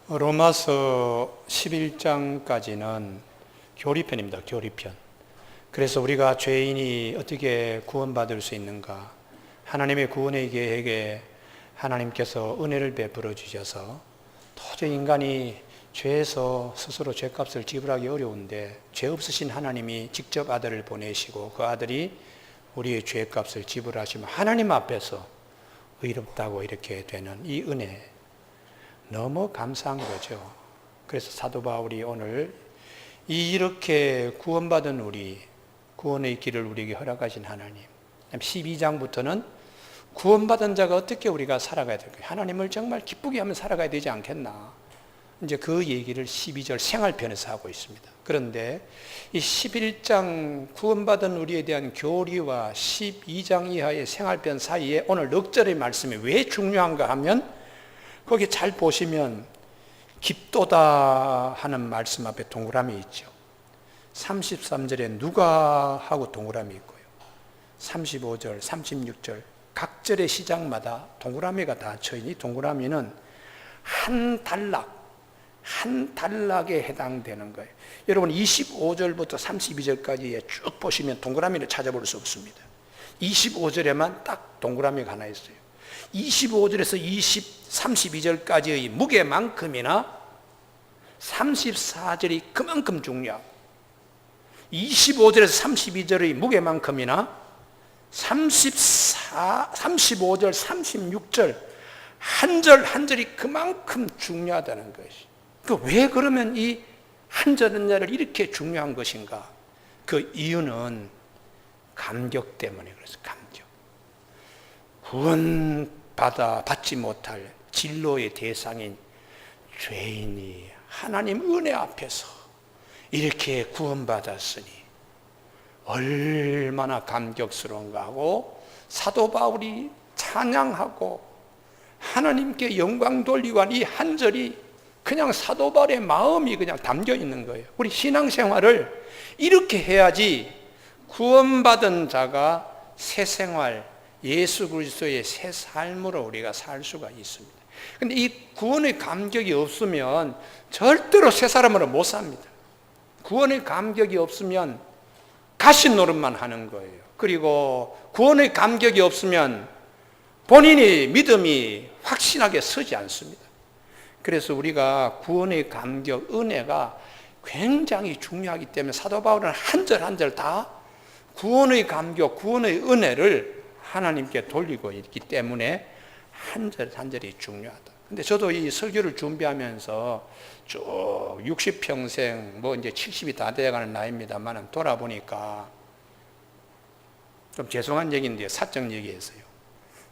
로마서 11장까지는 교리편입니다. 교리편. 그래서 우리가 죄인이 어떻게 구원받을 수 있는가? 하나님의 구원의 계획에 하나님께서 은혜를 베풀어 주셔서 도저히 인간이 죄에서 스스로 죄값을 지불하기 어려운데 죄 없으신 하나님이 직접 아들을 보내시고 그 아들이 우리의 죄값을 지불하시면 하나님 앞에서 의롭다고 이렇게 되는 이 은혜, 너무 감사한 거죠. 그래서 사도 바울이 오늘 이렇게 구원받은 우리, 구원의 길을 우리에게 허락하신 하나님, 12장부터는 구원받은 자가 어떻게 우리가 살아가야 될까요? 하나님을 정말 기쁘게 하면 살아가야 되지 않겠나? 이제 그 얘기를 12절 생활편에서 하고 있습니다. 그런데 이 11장 구원받은 우리에 대한 교리와 12장 이하의 생활편 사이에 오늘 넉 절의 말씀이 왜 중요한가 하면 거기 잘 보시면 깊도다 하는 말씀 앞에 동그라미 있죠. 33절에 누가 하고 동그라미 있고요. 35절, 36절 각 절의 시작마다 동그라미가 다 쳐있는 이 동그라미는 한 단락에 해당되는 거예요. 여러분 25절부터 32절까지 쭉 보시면 동그라미를 찾아볼 수 없습니다. 25절에만 딱 동그라미가 하나 있어요. 25절에서 32절까지의 무게만큼이나 34절이 그만큼 중요하고 25절에서 32절의 무게만큼이나 35절, 36절 한 절 한 절이 그만큼 중요하다는 것이. 왜 그러면 이 한 절 한 절을 이렇게 중요한 것인가? 그 이유는 감격 때문에 그래서 감격. 받지 못할 진로의 대상인 죄인이 하나님 은혜 앞에서 이렇게 구원받았으니 얼마나 감격스러운가 하고 사도 바울이 찬양하고 하나님께 영광 돌리고 한 이 한 절이 그냥 사도 바울의 마음이 그냥 담겨 있는 거예요. 우리 신앙생활을 이렇게 해야지 구원받은 자가 새 생활, 예수 그리스도의 새 삶으로 우리가 살 수가 있습니다. 그런데 이 구원의 감격이 없으면 절대로 새 사람으로 못 삽니다. 구원의 감격이 없으면 가신 노릇만 하는 거예요. 그리고 구원의 감격이 없으면 본인의 믿음이 확신하게 서지 않습니다. 그래서 우리가 구원의 감격, 은혜가 굉장히 중요하기 때문에 사도 바울은 한 절 한 절 다 구원의 감격, 구원의 은혜를 하나님께 돌리고 있기 때문에 한 절 한 절이 중요하다. 근데 저도 이 설교를 준비하면서 쭉 60평생, 뭐 이제 70이 다 돼가는 나이입니다만 돌아보니까 좀 죄송한 얘기인데 사적 얘기했어요.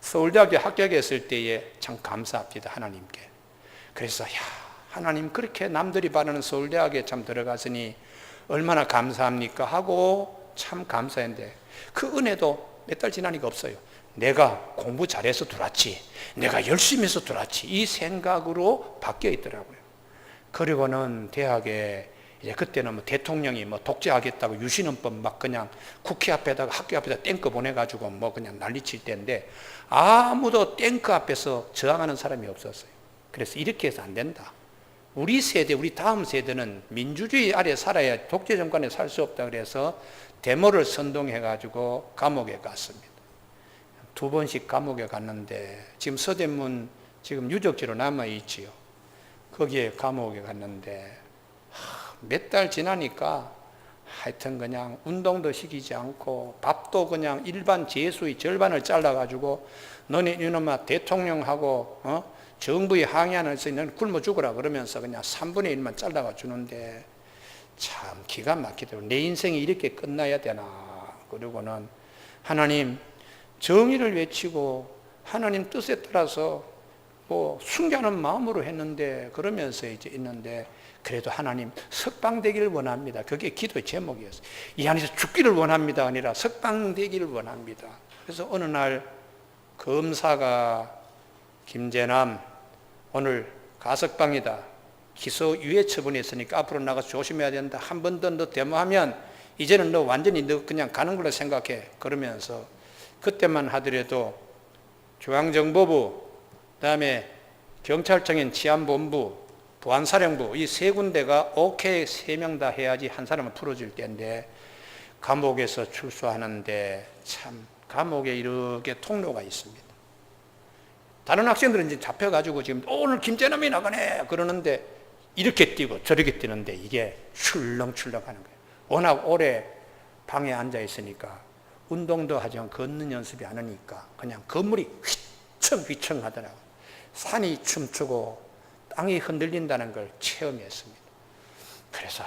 서울대학교 합격했을 때에 참 감사합니다, 하나님께. 그래서 하나님 그렇게 남들이 바라는 서울대학에 참 들어갔으니 얼마나 감사합니까 하고 참 감사했는데 그 은혜도 몇 달 지나니까 없어요. 내가 공부 잘해서 들어왔지, 내가 열심히 해서 들어왔지, 이 생각으로 바뀌어 있더라고요. 그리고는 대학에 이제 그때는 뭐 대통령이 뭐 독재하겠다고 유신헌법 막 그냥 국회 앞에다가 학교 앞에다 탱크 보내가지고 뭐 그냥 난리칠 때인데 아무도 탱크 앞에서 저항하는 사람이 없었어요. 그래서 이렇게 해서 안 된다. 우리 세대, 우리 다음 세대는 민주주의 아래 살아야 독재 정권에 살 수 없다. 그래서 데모를 선동해가지고 감옥에 갔습니다. 2번씩 감옥에 갔는데 지금 서대문 지금 유적지로 남아있지요. 거기에 감옥에 갔는데 몇 달 지나니까 하여튼 그냥 운동도 시키지 않고 밥도 그냥 일반 재수의 절반을 잘라가지고 너네 이놈아 대통령하고 정부에 항의하는 서 너는 굶어 죽으라 그러면서 그냥 3분의 1만 잘라가 주는데 참 기가 막히더라고요. 내 인생이 이렇게 끝나야 되나. 그리고는 하나님 정의를 외치고 하나님 뜻에 따라서 뭐 순교하는 마음으로 했는데 그러면서 이제 있는데 그래도 하나님 석방되기를 원합니다. 그게 기도의 제목이었어요. 이 안에서 죽기를 원합니다 아니라 석방되기를 원합니다. 그래서 어느 날 검사가 김재남 오늘 가석방이다. 기소 유예 처분했으니까 앞으로 나가서 조심해야 된다. 한 번 더 너 데모하면 이제는 너 완전히 너 그냥 가는 걸로 생각해. 그러면서 그때만 하더라도 중앙정보부, 그다음에 경찰청인 치안본부, 보안사령부 이 세 군데가 오케이 3명 다 해야지 한 사람은 풀어질 때인데 감옥에서 출소하는데 참 감옥에 이렇게 통로가 있습니다. 다른 학생들은 이제 잡혀가지고 지금 오늘 김재남이 나가네 그러는데 이렇게 뛰고 저렇게 뛰는데 이게 출렁출렁 하는 거예요. 워낙 오래 방에 앉아 있으니까 운동도 하지만 걷는 연습이 안 하니까 그냥 건물이 휘청휘청 하더라고요. 산이 춤추고 땅이 흔들린다는 걸 체험했습니다. 그래서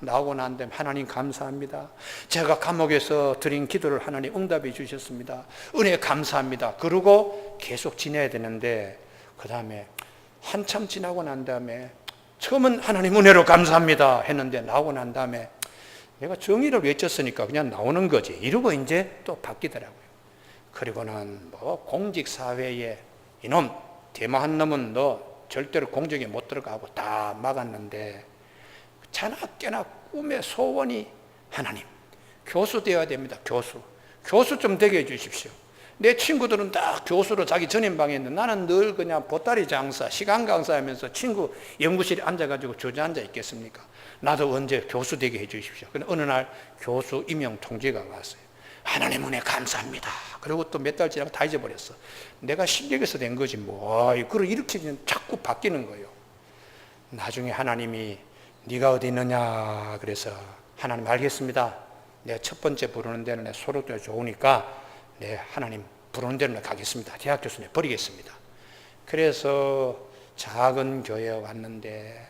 나오고 난 다음에 하나님 감사합니다. 제가 감옥에서 드린 기도를 하나님 응답해 주셨습니다. 은혜 감사합니다. 그러고 계속 지내야 되는데 그 다음에 한참 지나고 난 다음에 처음은 하나님 은혜로 감사합니다 했는데 나오고 난 다음에 내가 정의를 외쳤으니까 그냥 나오는 거지 이러고 이제 또 바뀌더라고요. 그리고는 뭐 공직사회에 이놈 대마한 놈은 너 절대로 공직에 못 들어가고 다 막았는데 자나깨나 꿈의 소원이 하나님 교수 되어야 됩니다. 교수 좀 되게 해주십시오. 내 친구들은 다 교수로 자기 전임방에 있는데 나는 늘 그냥 보따리 장사 시간 강사하면서 친구 연구실에 앉아가지고 주저앉아 있겠습니까? 나도 언제 교수 되게 해주십시오. 그런데 어느 날 교수 임용 통지가 왔어요. 하나님 은혜 감사합니다. 그리고 또 몇 달 지나고 다 잊어버렸어. 내가 실력에서 된 거지 뭐. 그리고 이렇게 자꾸 바뀌는 거예요. 나중에 하나님이 네가 어디 있느냐 그래서 하나님 알겠습니다. 내가 첫 번째 부르는 데는 내 소록도 좋으니까 네 하나님 부르는 데는 가겠습니다. 대학 교수님 버리겠습니다. 그래서 작은 교회에 왔는데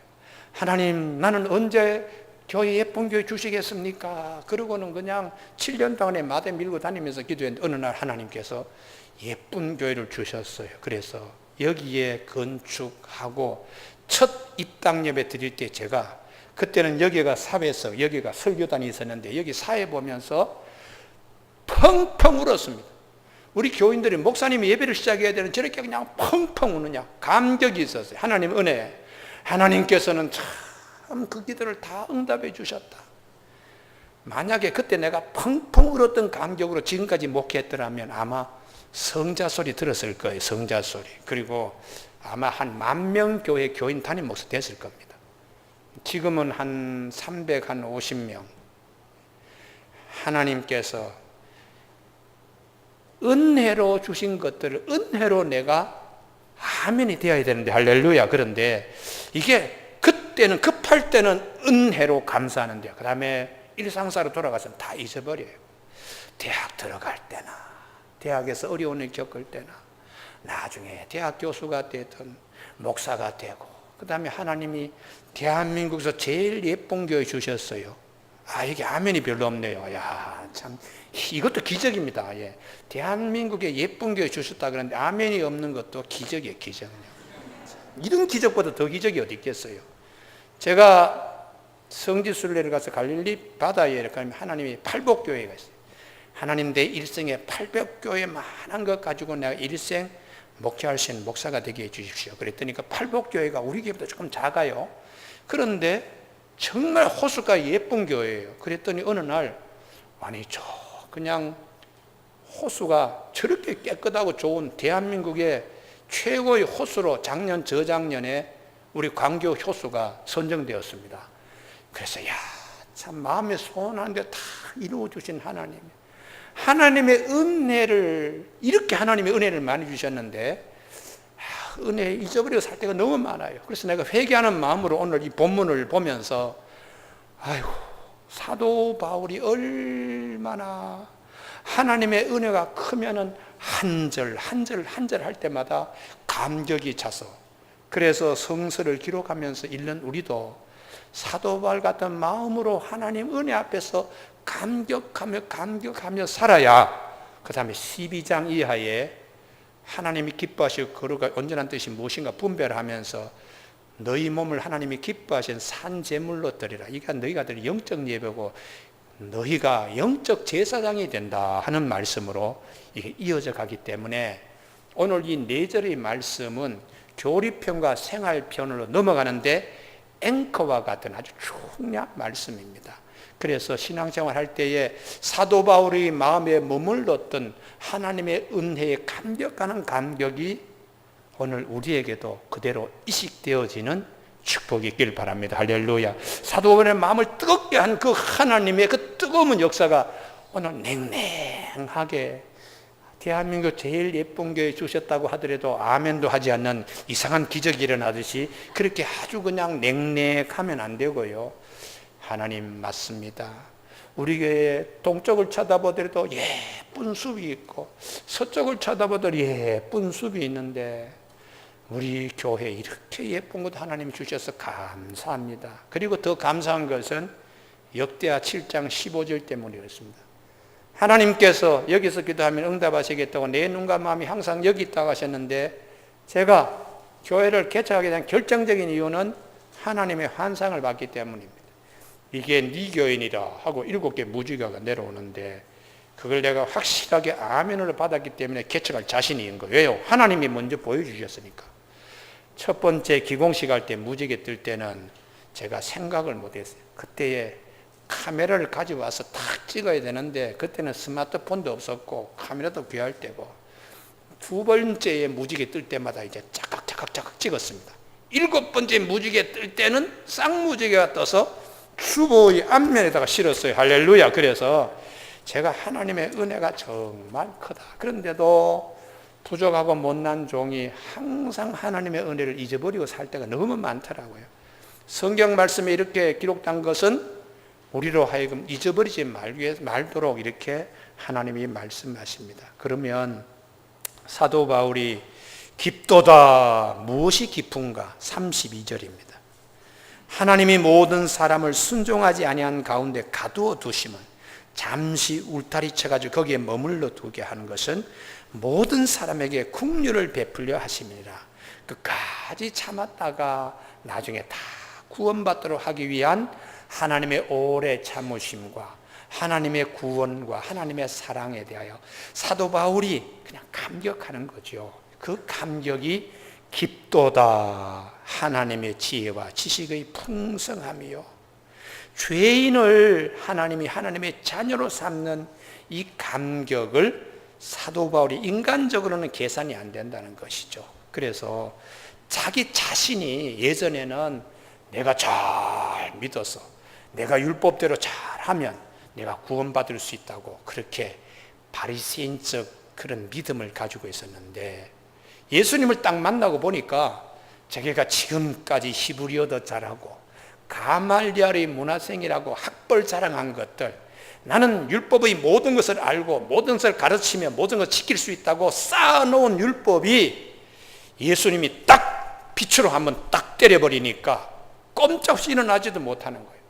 하나님 나는 언제 교회 예쁜 교회 주시겠습니까? 그러고는 그냥 7년 동안에 마대 밀고 다니면서 기도했는데 어느 날 하나님께서 예쁜 교회를 주셨어요. 그래서 여기에 건축하고 첫 입당 예배 드릴 때 제가 그때는 여기가 사회에서 여기가 설교단이 있었는데 여기 사회 보면서 펑펑 울었습니다. 우리 교인들이 목사님이 예배를 시작해야 되는 저렇게 그냥 펑펑 우느냐 감격이 있었어요. 하나님 은혜 하나님께서는 참 그 기도를 다 응답해 주셨다. 만약에 그때 내가 펑펑 울었던 감격으로 지금까지 목회했더라면 아마 성자 소리 들었을 거예요. 성자 소리. 그리고 아마 한 10,000명 교회 교인 담임 목사 됐을 겁니다. 지금은 한 350명. 하나님께서 은혜로 주신 것들을 은혜로 내가 아멘이 되어야 되는데 할렐루야. 그런데 이게 그때는 급할 때는 은혜로 감사하는데 그 다음에 일상사로 돌아가서는 다 잊어버려요. 대학 들어갈 때나 대학에서 어려운 일 겪을 때나 나중에 대학 교수가 되든 목사가 되고 그 다음에 하나님이 대한민국에서 제일 예쁜 교회 주셨어요. 이게 아멘이 별로 없네요. 야, 참 이것도 기적입니다. 예. 대한민국에 예쁜 교회 주셨다 그러는데 아멘이 없는 것도 기적이에요. 기적. 이런 기적보다 더 기적이 어디 있겠어요. 제가 성지순례를 가서 갈릴리 바다에 가면 하나님이 팔복교회가 있어요. 하나님 내 일생에 팔복교회 많은 것 가지고 내가 일생 목회할 수 있는 목사가 되게 해주십시오. 그랬더니 그 팔복교회가 우리 교회보다 조금 작아요. 그런데 정말 호수가 예쁜 교회예요. 그랬더니 어느 날 그냥 호수가 저렇게 깨끗하고 좋은 대한민국의 최고의 호수로 작년 저작년에 우리 광교 호수가 선정되었습니다. 그래서 참 마음에 소원한데 다 이루어주신 하나님의 은혜를 이렇게 하나님의 은혜를 많이 주셨는데 은혜 잊어버리고 살 때가 너무 많아요. 그래서 내가 회개하는 마음으로 오늘 이 본문을 보면서 사도 바울이 얼마나 하나님의 은혜가 크면은 한 절 할 때마다 감격이 차서 그래서 성서를 기록하면서 읽는 우리도 사도 바울 같은 마음으로 하나님 은혜 앞에서 감격하며 살아야 그 다음에 12장 이하에 하나님이 기뻐하시고 거룩한 온전한 뜻이 무엇인가 분별하면서 너희 몸을 하나님이 기뻐하신 산제물로 드리라. 이게 너희가 드릴 영적 예배고 너희가 영적 제사장이 된다 하는 말씀으로 이게 이어져 가기 때문에 오늘 이 4절의 말씀은 교리편과 생활편으로 넘어가는데 앵커와 같은 아주 중요한 말씀입니다. 그래서 신앙생활 할 때에 사도 바울의 마음에 머물렀던 하나님의 은혜에 감격하는 감격이 오늘 우리에게도 그대로 이식되어지는 축복이 있길 바랍니다. 할렐루야. 사도 바울의 마음을 뜨겁게 한 그 하나님의 그 뜨거운 역사가 오늘 냉랭하게 대한민국 제일 예쁜 교회 주셨다고 하더라도 아멘도 하지 않는 이상한 기적이 일어나듯이 그렇게 아주 그냥 냉랭하면 안 되고요. 하나님 맞습니다. 우리 교회 동쪽을 쳐다보더라도 예쁜 숲이 있고 서쪽을 쳐다보더라도 예쁜 숲이 있는데 우리 교회 이렇게 예쁜 것 하나님 주셔서 감사합니다. 그리고 더 감사한 것은 역대하 7장 15절 때문에 그렇습니다. 하나님께서 여기서 기도하면 응답하시겠다고 내 눈과 마음이 항상 여기 있다고 하셨는데 제가 교회를 개척하게 된 결정적인 이유는 하나님의 환상을 받기 때문입니다. 이게 네 교인이라 하고 7개 무지개가 내려오는데 그걸 내가 확실하게 아멘으로 받았기 때문에 개척할 자신이 있는 거예요. 왜요? 하나님이 먼저 보여주셨으니까. 첫 번째 기공식 할 때 무지개 뜰 때는 제가 생각을 못했어요. 그때에 카메라를 가지고 와서 탁 찍어야 되는데 그때는 스마트폰도 없었고 카메라도 귀할 때고 두 번째에 무지개 뜰 때마다 이제 짝깍 찍었습니다. 7번째 무지개 뜰 때는 쌍무지개가 떠서 주보의 앞면에다가 실었어요. 할렐루야. 그래서 제가 하나님의 은혜가 정말 크다. 그런데도 부족하고 못난 종이 항상 하나님의 은혜를 잊어버리고 살 때가 너무 많더라고요. 성경 말씀에 이렇게 기록된 것은 우리로 하여금 잊어버리지 말도록 이렇게 하나님이 말씀하십니다. 그러면 사도 바울이 깊도다 무엇이 깊은가? 32절입니다. 하나님이 모든 사람을 순종하지 아니한 가운데 가두어 두심은 잠시 울타리 쳐가지고 거기에 머물러 두게 하는 것은 모든 사람에게 긍휼을 베풀려 하심이라. 끝까지 참았다가 나중에 다 구원받도록 하기 위한 하나님의 오래 참으심과 하나님의 구원과 하나님의 사랑에 대하여 사도 바울이 그냥 감격하는 거죠. 그 감격이 깊도다 하나님의 지혜와 지식의 풍성함이요, 죄인을 하나님이 하나님의 자녀로 삼는 이 감격을 사도 바울이 인간적으로는 계산이 안 된다는 것이죠. 그래서 자기 자신이 예전에는 내가 잘 믿어서 내가 율법대로 잘하면 내가 구원받을 수 있다고 그렇게 바리새인적 그런 믿음을 가지고 있었는데 예수님을 딱 만나고 보니까 자기가 지금까지 히브리어도 잘하고 가말리엘의 문화생이라고 학벌 자랑한 것들, 나는 율법의 모든 것을 알고 모든 것을 가르치며 모든 것을 지킬 수 있다고 쌓아놓은 율법이 예수님이 딱 빛으로 한번 딱 때려버리니까 꼼짝없이 일어나지도 못하는 거예요.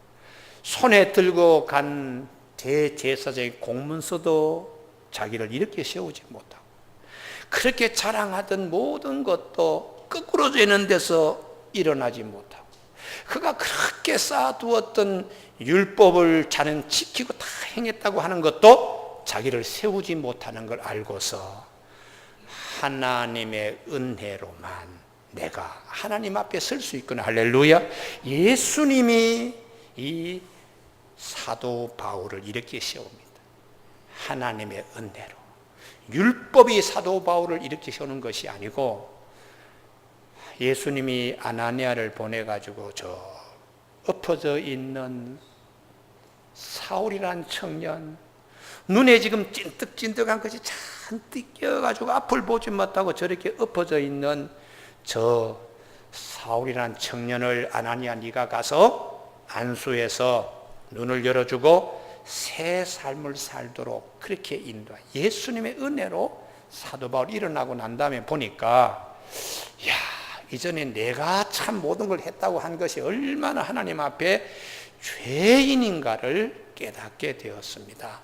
손에 들고 간 대제사장의 공문서도 자기를 이렇게 세우지 못하고 그렇게 자랑하던 모든 것도 거꾸로져 있는 데서 일어나지 못하고 그가 그렇게 쌓아두었던 율법을 자는 지키고 다 행했다고 하는 것도 자기를 세우지 못하는 걸 알고서 하나님의 은혜로만 내가 하나님 앞에 설 수 있구나. 할렐루야. 예수님이 이 사도 바울을 이렇게 세웁니다. 하나님의 은혜로. 율법이 사도 바울을 이렇게 세우는 것이 아니고 예수님이 아나니아를 보내가지고 저 엎어져 있는 사울이란 청년, 눈에 지금 찐득찐득한 것이 잔뜩 끼어가지고 앞을 보지 못하고 저렇게 엎어져 있는 저 사울이란 청년을 아나니아 네가 가서 안수해서 눈을 열어주고 새 삶을 살도록 그렇게 인도해. 예수님의 은혜로 사도 바울이 일어나고 난 다음에 보니까 야, 이전에 내가 참 모든 걸 했다고 한 것이 얼마나 하나님 앞에 죄인인가를 깨닫게 되었습니다.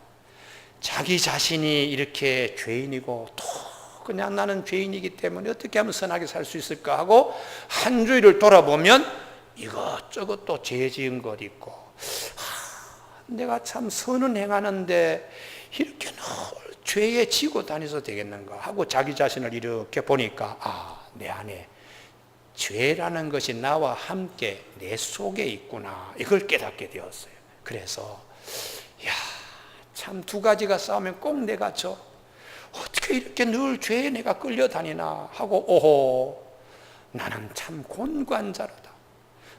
자기 자신이 이렇게 죄인이고 또 그냥 나는 죄인이기 때문에 어떻게 하면 선하게 살 수 있을까 하고 한 주일을 돌아보면 이것저것 또 죄 지은 것 있고 내가 참 선은 행하는데 이렇게 늘 죄에 지고 다녀서 되겠는가 하고 자기 자신을 이렇게 보니까 내 안에 죄라는 것이 나와 함께 내 속에 있구나, 이걸 깨닫게 되었어요. 그래서 참 두 가지가 싸우면 꼭 내가 어떻게 이렇게 늘 죄에 내가 끌려다니나 하고 오호, 나는 참 곤관자로다.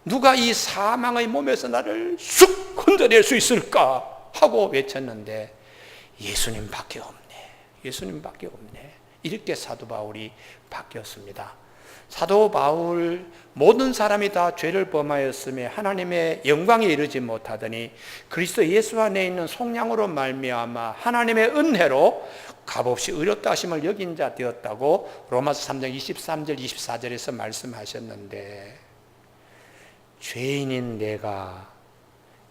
누가 이 사망의 몸에서 나를 쑥 건져낼 수 있을까 하고 외쳤는데 예수님밖에 없네. 예수님밖에 없네. 이렇게 사도 바울이 바뀌었습니다. 사도 바울, 모든 사람이 다 죄를 범하였으며 하나님의 영광에 이르지 못하더니 그리스도 예수 안에 있는 속량으로 말미암아 하나님의 은혜로 값없이 의롭다 하심을 여긴 자 되었다고 로마서 3장 23절 24절에서 말씀하셨는데, 죄인인 내가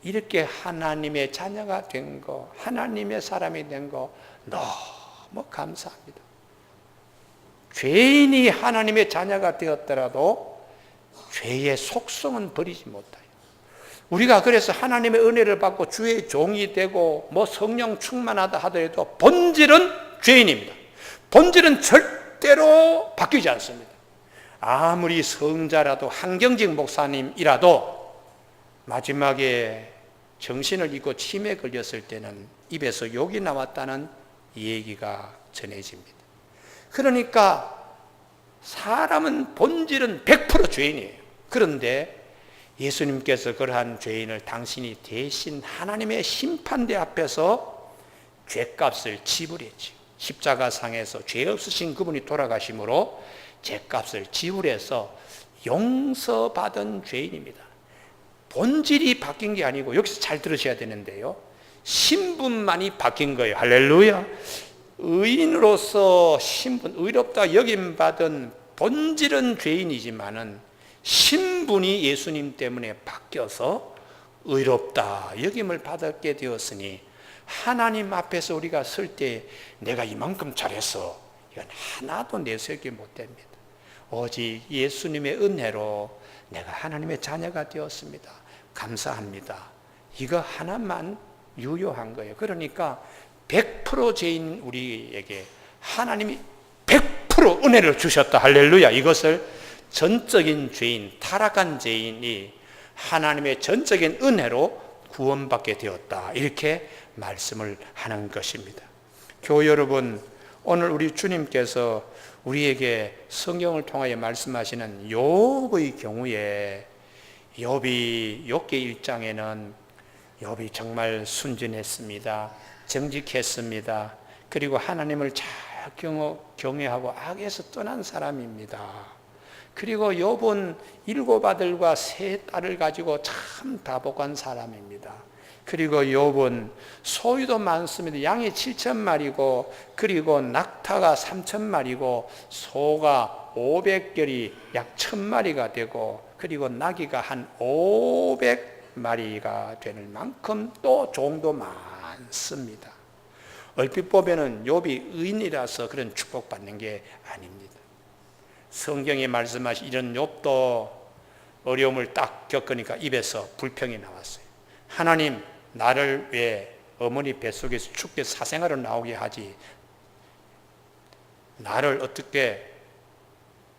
이렇게 하나님의 자녀가 된 거, 하나님의 사람이 된 거 너무 감사합니다. 죄인이 하나님의 자녀가 되었더라도 죄의 속성은 버리지 못해요. 우리가 그래서 하나님의 은혜를 받고 주의 종이 되고 성령 충만하다 하더라도 본질은 죄인입니다. 본질은 절대로 바뀌지 않습니다. 아무리 성자라도 한경직 목사님이라도 마지막에 정신을 잃고 치매에 걸렸을 때는 입에서 욕이 나왔다는 얘기가 전해집니다. 그러니까 사람은 본질은 100% 죄인이에요. 그런데 예수님께서 그러한 죄인을 당신이 대신 하나님의 심판대 앞에서 죄값을 지불했지. 십자가상에서 죄 없으신 그분이 돌아가심으로 죄값을 지불해서 용서받은 죄인입니다. 본질이 바뀐 게 아니고, 여기서 잘 들으셔야 되는데요, 신분만이 바뀐 거예요. 할렐루야. 의인으로서 신분, 의롭다 여김받은 본질은 죄인이지만은 신분이 예수님 때문에 바뀌어서 의롭다 여김을 받게 되었으니 하나님 앞에서 우리가 설 때 내가 이만큼 잘했어, 이건 하나도 내세우지 못됩니다. 오직 예수님의 은혜로 내가 하나님의 자녀가 되었습니다. 감사합니다. 이거 하나만 유효한 거예요. 그러니까 100% 죄인 우리에게 하나님이 100% 은혜를 주셨다. 할렐루야. 이것을 전적인 죄인, 타락한 죄인이 하나님의 전적인 은혜로 구원받게 되었다, 이렇게 말씀을 하는 것입니다. 교회 여러분, 오늘 우리 주님께서 우리에게 성경을 통하여 말씀하시는 욥의 경우에, 욥이 욥기 1장에는 욥이 정말 순진했습니다. 정직했습니다. 그리고 하나님을 잘 경외하고 악에서 떠난 사람입니다. 그리고 욥은 7 아들과 3 딸을 가지고 참 다복한 사람입니다. 그리고 욥은 소유도 많습니다. 양이 7,000마리고 그리고 낙타가 3,000마리고 소가 500결이 약 1,000마리가 되고 그리고 나귀가 한 500마리가 되는 만큼 또 종도 많습니다. 얼핏 보면은 욥이 의인이라서 그런 축복받는 게 아닙니다. 성경에 말씀하신 이런 욥도 어려움을 딱 겪으니까 입에서 불평이 나왔어요. 하나님, 나를 왜 어머니 뱃속에서 죽게 사생아로 나오게 하지? 나를 어떻게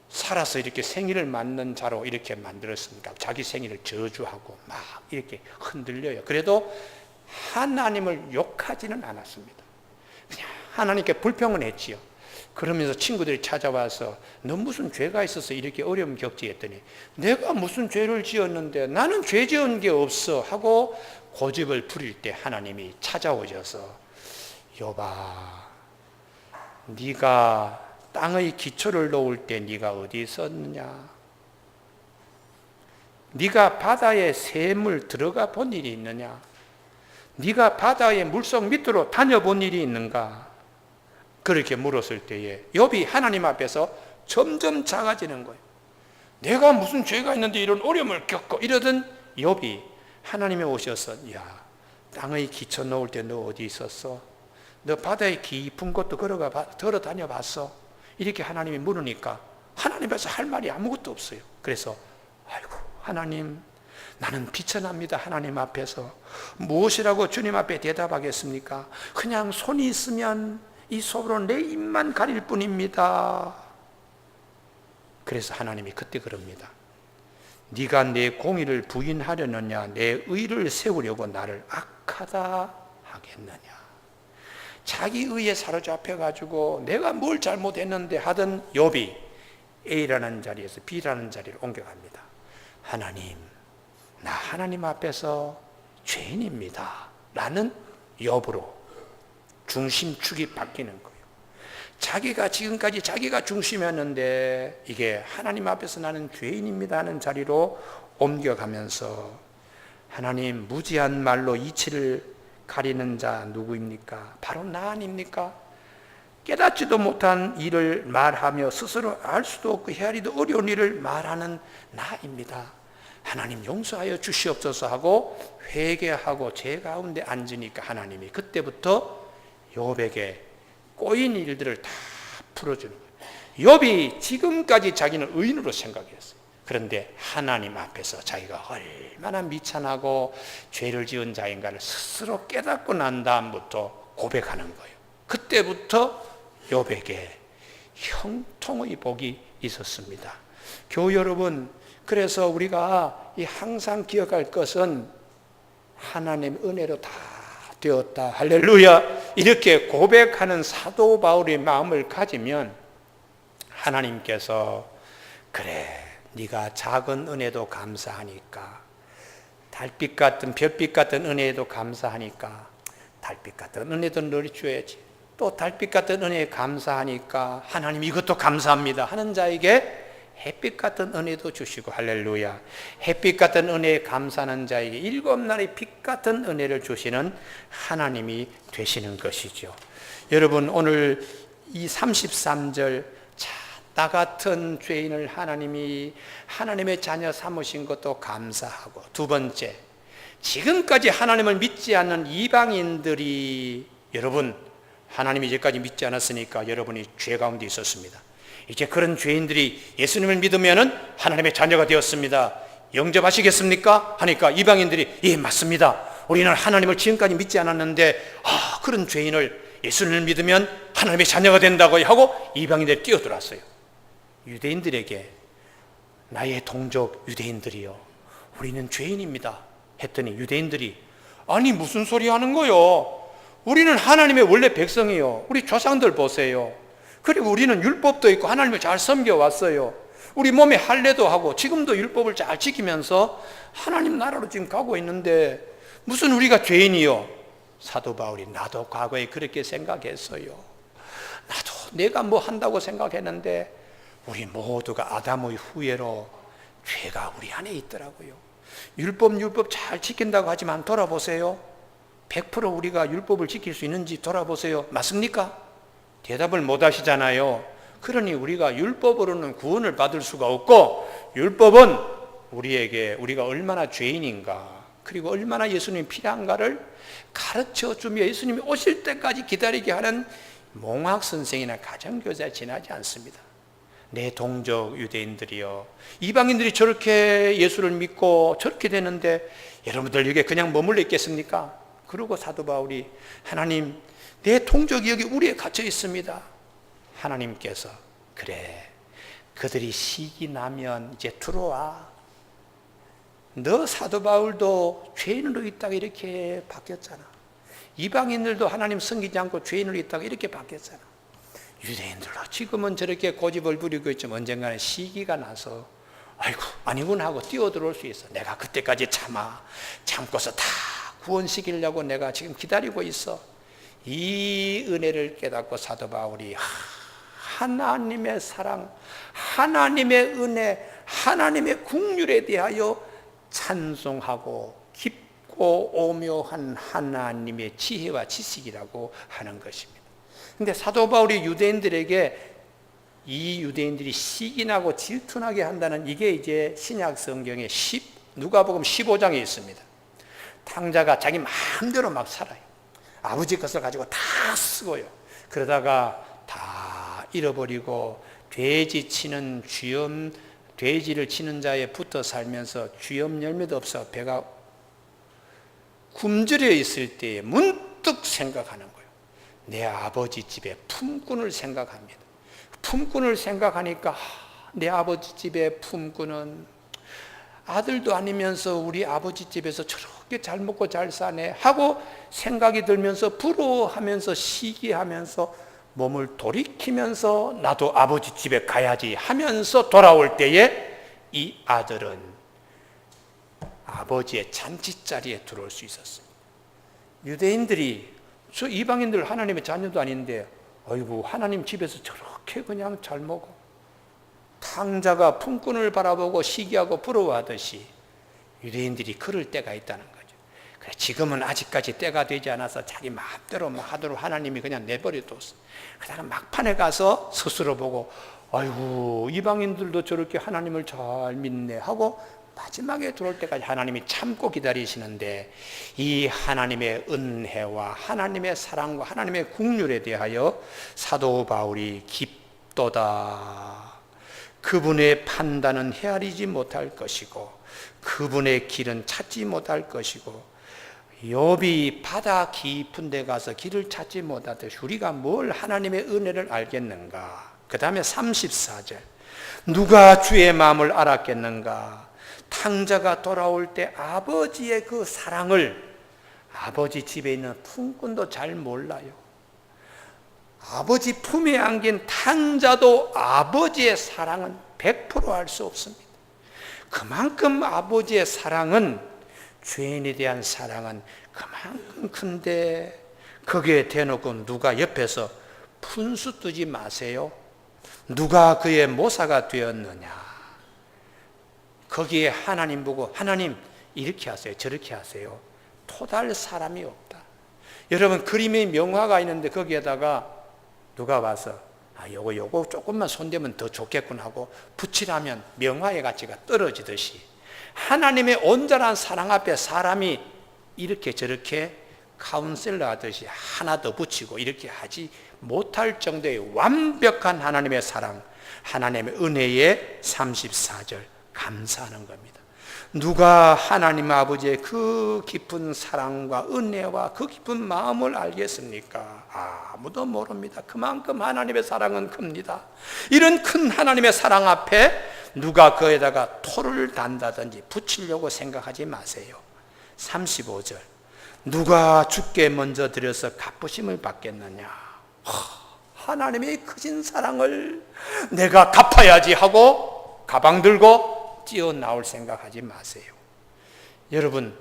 살아서 이렇게 생일을 맞는 자로 이렇게 만들었습니까? 자기 생일을 저주하고 막 이렇게 흔들려요. 그래도 하나님을 욕하지는 않았습니다. 그냥 하나님께 불평은 했지요. 그러면서 친구들이 찾아와서 너 무슨 죄가 있어서 이렇게 어려움 겪지 했더니 내가 무슨 죄를 지었는데 나는 죄 지은 게 없어 하고 고집을 부릴 때 하나님이 찾아오셔서 욥아, 네가 땅의 기초를 놓을 때 네가 어디 있었느냐? 네가 바다의 샘을 들어가 본 일이 있느냐? 네가 바다의 물속 밑으로 다녀본 일이 있는가? 그렇게 물었을 때에 욥이 하나님 앞에서 점점 작아지는 거예요. 내가 무슨 죄가 있는데 이런 어려움을 겪고 이러던 욥이 하나님이 오셔서 야, 땅의 기초 놓을 때 너 어디 있었어? 너 바다의 깊은 곳도 걸어 다녀 봤어? 이렇게 하나님이 물으니까 하나님께서 할 말이 아무것도 없어요. 그래서 아이고 하나님, 나는 비천합니다. 하나님 앞에서 무엇이라고 주님 앞에 대답하겠습니까? 그냥 손이 있으면 이 손으로 내 입만 가릴 뿐입니다. 그래서 하나님이 그때 그럽니다. 네가 내 공의를 부인하려느냐, 내 의를 세우려고 나를 악하다 하겠느냐. 자기 의에 사로잡혀가지고 내가 뭘 잘못했는데 하던 욥이 A라는 자리에서 B라는 자리로 옮겨갑니다. 하나님, 나 하나님 앞에서 죄인입니다 라는 여부로 중심축이 바뀌는 거예요. 자기가 지금까지 자기가 중심이었는데 이게 하나님 앞에서 나는 죄인입니다 하는 자리로 옮겨가면서 하나님, 무지한 말로 이치를 가리는 자 누구입니까? 바로 나 아닙니까? 깨닫지도 못한 일을 말하며 스스로 알 수도 없고 헤아리도 어려운 일을 말하는 나입니다. 하나님 용서하여 주시옵소서 하고 회개하고 제 가운데 앉으니까 하나님이 그때부터 욥에게 꼬인 일들을 다 풀어주는 거예요. 욥이 지금까지 자기는 의인으로 생각했어요. 그런데 하나님 앞에서 자기가 얼마나 미천하고 죄를 지은 자인가를 스스로 깨닫고 난 다음부터 고백하는 거예요. 그때부터 욥에게 형통의 복이 있었습니다. 교우 여러분, 그래서 우리가 항상 기억할 것은 하나님의 은혜로 다 되었다, 할렐루야, 이렇게 고백하는 사도 바울의 마음을 가지면 하나님께서 그래, 네가 작은 은혜도 감사하니까, 달빛 같은 별빛 같은 은혜에도 감사하니까 달빛 같은 은혜도 너를 줘야지, 또 달빛 같은 은혜에 감사하니까 하나님 이것도 감사합니다 하는 자에게 햇빛 같은 은혜도 주시고, 할렐루야, 햇빛 같은 은혜에 감사하는 자에게 일곱 날의 빛 같은 은혜를 주시는 하나님이 되시는 것이죠. 여러분, 오늘 이 33절, 나 같은 죄인을 하나님이 하나님의 자녀 삼으신 것도 감사하고, 두 번째, 지금까지 하나님을 믿지 않는 이방인들이, 여러분, 하나님이 이제까지 믿지 않았으니까 여러분이 죄 가운데 있었습니다. 이제 그런 죄인들이 예수님을 믿으면 하나님의 자녀가 되었습니다. 영접하시겠습니까? 하니까 이방인들이 예, 맞습니다. 우리는 하나님을 지금까지 믿지 않았는데 그런 죄인을 예수님을 믿으면 하나님의 자녀가 된다고 하고 이방인들이 뛰어들었어요. 유대인들에게 나의 동족 유대인들이요, 우리는 죄인입니다 했더니 유대인들이 아니 무슨 소리 하는 거요? 우리는 하나님의 원래 백성이요, 우리 조상들 보세요. 그리고 우리는 율법도 있고 하나님을 잘 섬겨왔어요. 우리 몸에 할례도 하고 지금도 율법을 잘 지키면서 하나님 나라로 지금 가고 있는데 무슨 우리가 죄인이요? 사도 바울이 나도 과거에 그렇게 생각했어요. 나도 내가 뭐 한다고 생각했는데 우리 모두가 아담의 후예로 죄가 우리 안에 있더라고요. 율법 잘 지킨다고 하지만 돌아보세요. 100% 우리가 율법을 지킬 수 있는지 돌아보세요. 맞습니까? 대답을 못 하시잖아요. 그러니 우리가 율법으로는 구원을 받을 수가 없고, 율법은 우리에게 우리가 얼마나 죄인인가, 그리고 얼마나 예수님이 필요한가를 가르쳐 주며 예수님이 오실 때까지 기다리게 하는 몽학 선생이나 가정교사에 지나지 않습니다. 내 동족 유대인들이요, 이방인들이 저렇게 예수를 믿고 저렇게 되는데 여러분들 여기에 그냥 머물러 있겠습니까? 그리고 사도 바울이 하나님, 내 동족이 여기 우리에 갇혀 있습니다. 하나님께서 그래, 그들이 시기 나면 이제 들어와. 너 사도 바울도 죄인으로 있다가 이렇게 바뀌었잖아. 이방인들도 하나님 섬기지 않고 죄인으로 있다가 이렇게 바뀌었잖아. 유대인들도 지금은 저렇게 고집을 부리고 있지만 언젠가는 시기가 나서 아이고 아니구나 하고 뛰어들어올 수 있어. 내가 그때까지 참고서 다 구원시키려고 내가 지금 기다리고 있어. 이 은혜를 깨닫고 사도 바울이 하나님의 사랑, 하나님의 은혜, 하나님의 긍휼에 대하여 찬송하고 깊고 오묘한 하나님의 지혜와 지식이라고 하는 것입니다. 그런데 사도 바울이 유대인들에게 이 유대인들이 시기나고 질투나게 한다는 이게 이제 신약 성경의 누가복음 15장에 있습니다. 탕자가 자기 마음대로 막 살아요. 아버지 것을 가지고 다 쓰고요. 그러다가 다 잃어버리고 돼지를 치는 자에 붙어 살면서 쥐염 열매도 없어 배가 굶주려 있을 때에 문득 생각하는 거예요. 내 아버지 집에 품꾼을 생각합니다. 품꾼을 생각하니까 내 아버지 집에 품꾼은 아들도 아니면서 우리 아버지 집에서 저렇게 잘 먹고 잘 사네 하고 생각이 들면서 부러워하면서 시기하면서 몸을 돌이키면서 나도 아버지 집에 가야지 하면서 돌아올 때에 이 아들은 아버지의 잔치자리에 들어올 수 있었어요. 유대인들이 저 이방인들 하나님의 자녀도 아닌데 아이고 하나님 집에서 저렇게 그냥 잘 먹어. 탕자가 품꾼을 바라보고 시기하고 부러워하듯이 유대인들이 그럴 때가 있다는 거죠. 그래, 지금은 아직까지 때가 되지 않아서 자기 마음대로 하도록 하나님이 그냥 내버려뒀어. 그러다가 막판에 가서 스스로 보고 아이고 이방인들도 저렇게 하나님을 잘 믿네 하고 마지막에 들어올 때까지 하나님이 참고 기다리시는데, 이 하나님의 은혜와 하나님의 사랑과 하나님의 긍휼에 대하여 사도 바울이 깊도다. 그분의 판단은 헤아리지 못할 것이고 그분의 길은 찾지 못할 것이고, 욥이 바다 깊은 데 가서 길을 찾지 못하듯이 우리가 뭘 하나님의 은혜를 알겠는가. 그 다음에 34절, 누가 주의 마음을 알았겠는가. 탕자가 돌아올 때 아버지의 그 사랑을 아버지 집에 있는 품꾼도 잘 몰라요. 아버지 품에 안긴 탕자도 아버지의 사랑은 100% 알 수 없습니다. 그만큼 아버지의 사랑은, 죄인에 대한 사랑은 그만큼 큰데, 거기에 대놓고 누가 옆에서 분수 뜨지 마세요. 누가 그의 모사가 되었느냐. 거기에 하나님 보고 하나님 이렇게 하세요 저렇게 하세요 토달 사람이 없다. 여러분, 그림의 명화가 있는데 거기에다가 누가 와서 요거 조금만 손대면 더 좋겠군 하고 붙이라면 명화의 가치가 떨어지듯이, 하나님의 온전한 사랑 앞에 사람이 이렇게 저렇게 카운셀러 하듯이 하나 더 붙이고 이렇게 하지 못할 정도의 완벽한 하나님의 사랑, 하나님의 은혜에 34절 감사하는 겁니다. 누가 하나님 아버지의 그 깊은 사랑과 은혜와 그 깊은 마음을 알겠습니까? 아무도 모릅니다. 그만큼 하나님의 사랑은 큽니다. 이런 큰 하나님의 사랑 앞에 누가 그에다가 토를 단다든지 붙이려고 생각하지 마세요. 35절, 누가 주께 먼저 드려서 갚으심을 받겠느냐. 하나님의 크신 사랑을 내가 갚아야지 하고 가방 들고 뛰어나올 생각하지 마세요. 여러분,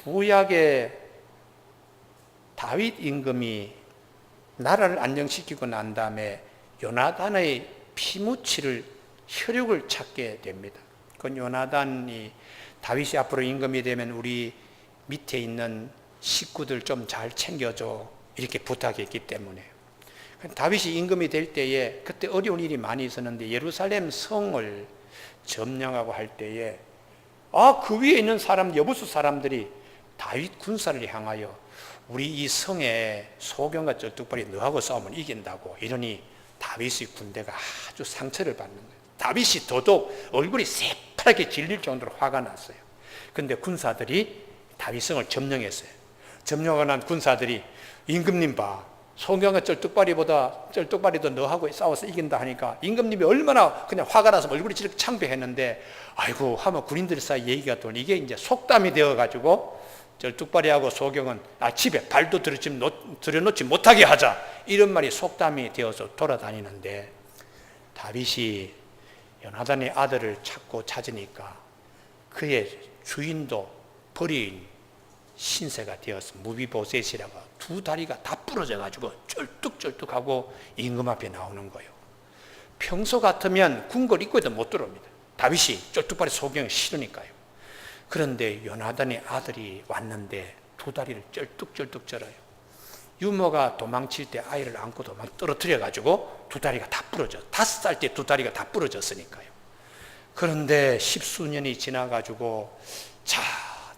구약의 다윗 임금이 나라를 안정시키고 난 다음에 요나단의 피무치를 혈육을 찾게 됩니다. 그 요나단이 다윗이 앞으로 임금이 되면 우리 밑에 있는 식구들 좀 잘 챙겨줘 이렇게 부탁했기 때문에, 다윗이 임금이 될 때에 그때 어려운 일이 많이 있었는데 예루살렘 성을 점령하고 할 때에 그 위에 있는 사람, 여부수 사람들이 다윗 군사를 향하여 우리 이 성에 소경과 쩔뚝발이 너하고 싸우면 이긴다고 이러니 다윗의 군대가 아주 상처를 받는 거예요. 다윗이 더더욱 얼굴이 새파랗게 질릴 정도로 화가 났어요. 그런데 군사들이 다윗성을 점령했어요. 점령하고 난 군사들이 임금님 봐, 소경과 쩔뚝발이도 너하고 싸워서 이긴다 하니까 임금님이 얼마나 그냥 화가 나서 얼굴이 저렇게 창백했는데, 아이고 하면 군인들 사이 얘기가 돌니 이게 이제 속담이 되어가지고 쩔뚝발이하고 소경은 집에 발도 들여놓지 못하게 하자 이런 말이 속담이 되어서 돌아다니는데, 다윗이 요나단의 아들을 찾으니까 그의 주인도 버린 신세가 되어서 무비보셋이라고 두 다리가 다 부러져 가지고 쩔뚝쩔뚝하고 임금 앞에 나오는 거예요. 평소 같으면 궁궐 입구에도 못 들어옵니다. 다윗이 쩔뚝발이 소경이 싫으니까요. 그런데 요나단의 아들이 왔는데 두 다리를 쩔뚝쩔뚝 절어요. 유모가 도망칠 때 아이를 안고 떨어뜨려 가지고 두 다리가 다 부러져. 5살 때 두 다리가 다 부러졌으니까요. 그런데 10수년이 지나 가지고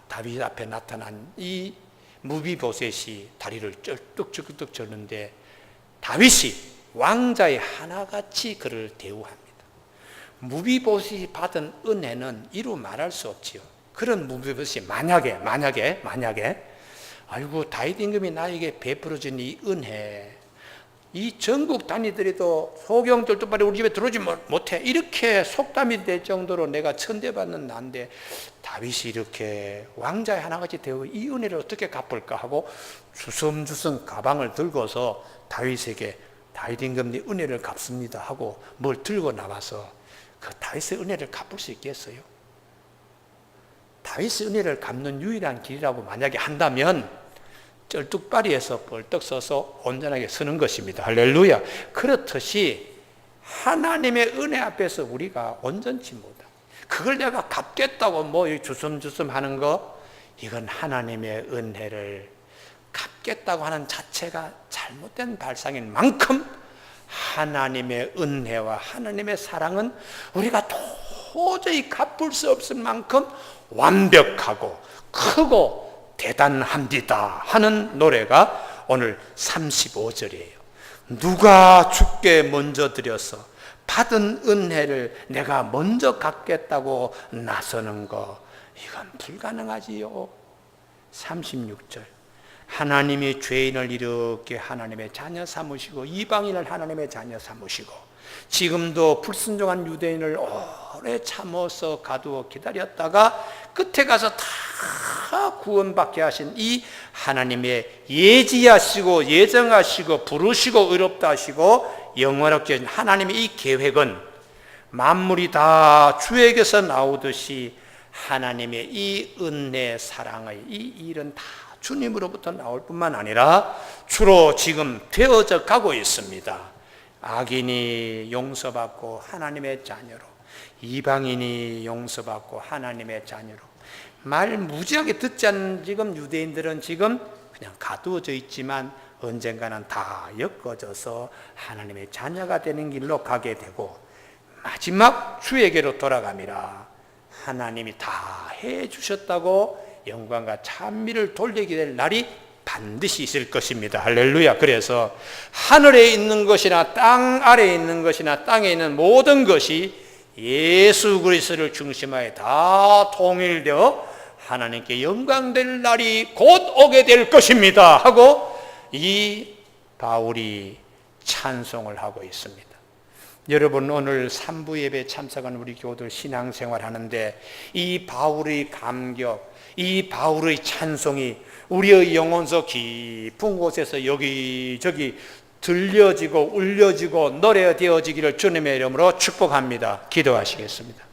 다윗 앞에 나타난 이 무비보셋이 다리를 쩔뚝쩔뚝 졌는데 다윗이 왕자의 하나같이 그를 대우합니다. 무비보셋이 받은 은혜는 이루 말할 수 없지요. 그런 무비보셋이 만약에 아이고 다윗 임금이 나에게 베풀어준 이 은혜, 이 전국 다니더라도 소경 쩔뚝발이 우리 집에 들어오지 못해 이렇게 속담이 될 정도로 내가 천대받는 난데 다윗이 이렇게 왕자의 하나같이 되어 이 은혜를 어떻게 갚을까 하고 주섬주섬 가방을 들고서 다윗에게 다윗 임금님 은혜를 갚습니다 하고 뭘 들고 나와서 그 다윗의 은혜를 갚을 수 있겠어요? 다윗의 은혜를 갚는 유일한 길이라고 만약에 한다면 쩔뚝발이에서 벌떡 서서 온전하게 서는 것입니다. 할렐루야. 그렇듯이 하나님의 은혜 앞에서 우리가 온전치 못하고, 그걸 내가 갚겠다고 뭐 주섬주섬 하는 거, 이건 하나님의 은혜를 갚겠다고 하는 자체가 잘못된 발상인 만큼 하나님의 은혜와 하나님의 사랑은 우리가 도저히 갚을 수 없을 만큼 완벽하고 크고 대단합니다 하는 노래가 오늘 35절이에요. 누가 주께 먼저 드려서 받은 은혜를 내가 먼저 갚겠다고 나서는 거, 이건 불가능하지요. 36절, 하나님이 죄인을 이렇게 하나님의 자녀 삼으시고 이방인을 하나님의 자녀 삼으시고 지금도 불순종한 유대인을 오래 참아서 가두어 기다렸다가 끝에 가서 다 구원받게 하신 이 하나님의 예지하시고 예정하시고 부르시고 의롭다 하시고 영원하게 하신 하나님의 이 계획은 만물이 다 주에게서 나오듯이 하나님의 이 은혜 사랑의 이 일은 다 주님으로부터 나올 뿐만 아니라 주로 지금 되어져 가고 있습니다. 악인이 용서받고 하나님의 자녀로, 이방인이 용서받고 하나님의 자녀로, 말 무지하게 듣지 않는 지금 유대인들은 지금 그냥 가두어져 있지만 언젠가는 다 엮어져서 하나님의 자녀가 되는 길로 가게 되고 마지막 주에게로 돌아갑니다. 하나님이 다 해주셨다고 영광과 찬미를 돌리게 될 날이 반드시 있을 것입니다. 할렐루야. 그래서 하늘에 있는 것이나 땅 아래에 있는 것이나 땅에 있는 모든 것이 예수 그리스도를 중심하에 다 통일되어 하나님께 영광될 날이 곧 오게 될 것입니다 하고 이 바울이 찬송을 하고 있습니다. 여러분, 오늘 3부 예배 참석한 우리 교우들 신앙생활 하는데 이 바울의 감격, 이 바울의 찬송이 우리의 영혼서 깊은 곳에서 여기저기 들려지고 울려지고 노래되어지기를 주님의 이름으로 축복합니다. 기도하시겠습니다.